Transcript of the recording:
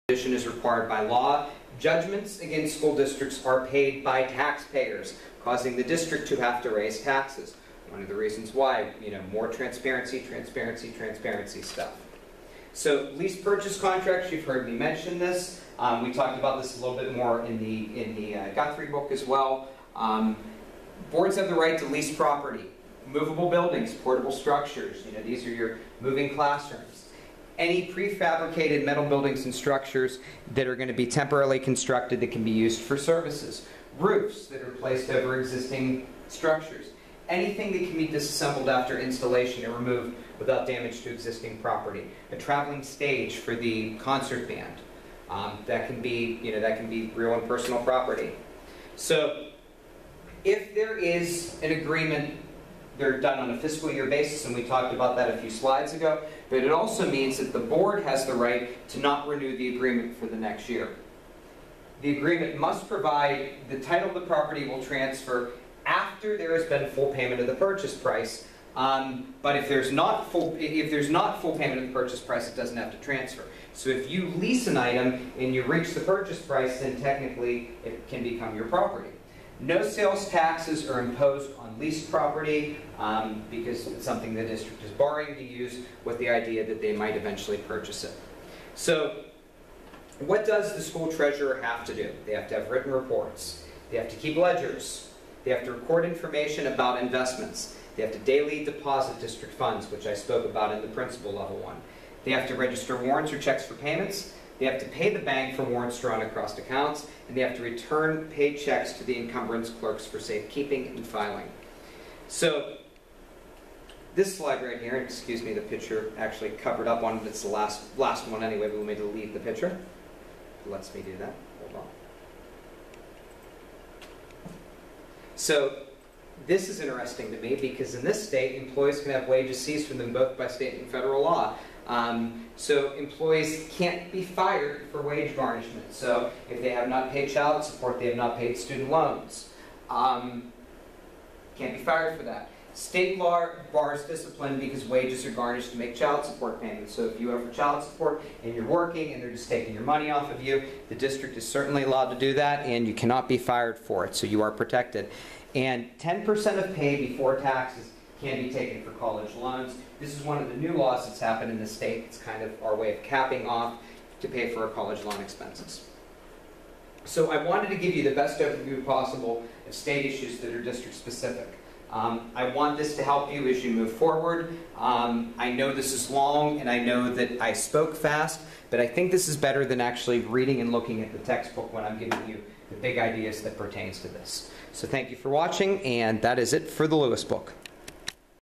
is required by law. Judgments against school districts are paid by taxpayers, causing the district to have to raise taxes. One of the reasons why, more transparency stuff. So lease purchase contracts, you've heard me mention this. We talked about this a little bit more in the Guthrie book as well. Boards have the right to lease property, movable buildings, portable structures. These are your moving classrooms. Any prefabricated metal buildings and structures that are going to be temporarily constructed that can be used for services. Roofs that are placed over existing structures. Anything that can be disassembled after installation and removed without damage to existing property. A traveling stage for the concert band. That can be real and personal property. So, if there is an agreement, they're done on a fiscal year basis, and we talked about that a few slides ago, but it also means that the board has the right to not renew the agreement for the next year. The agreement must provide the title of the property will transfer after there has been full payment of the purchase price, but if there's not full payment of the purchase price, it doesn't have to transfer. So if you lease an item and you reach the purchase price, then technically it can become your property. No sales taxes are imposed on leased property because it's something the district is borrowing to use with the idea that they might eventually purchase it. So what does the school treasurer have to do? They have to have written reports. They have to keep ledgers. They have to record information about investments. They have to daily deposit district funds, which I spoke about in the principal level one. They have to register warrants or checks for payments. They have to pay the bank for warrants drawn across accounts, and they have to return paid checks to the encumbrance clerks for safekeeping and filing. So this slide right here, excuse me, the picture actually covered up one, but it's the last one anyway, but we may delete the picture. It lets me do that. Hold on. So this is interesting to me because in this state, employees can have wages seized from them both by state and federal law. So employees can't be fired for wage garnishment. So if they have not paid child support, they have not paid student loans. Can't be fired for that. State law bars discipline because wages are garnished to make child support payments. So if you owe for child support and you're working and they're just taking your money off of you, the district is certainly allowed to do that and you cannot be fired for it. So you are protected. And 10% of pay before taxes can be taken for college loans. This is one of the new laws that's happened in the state. It's kind of our way of capping off to pay for our college loan expenses. So I wanted to give you the best overview possible of state issues that are district specific. I want this to help you as you move forward. I know this is long and I know that I spoke fast, but I think this is better than actually reading and looking at the textbook when I'm giving you the big ideas that pertains to this. So thank you for watching, and that is it for the Lewis book.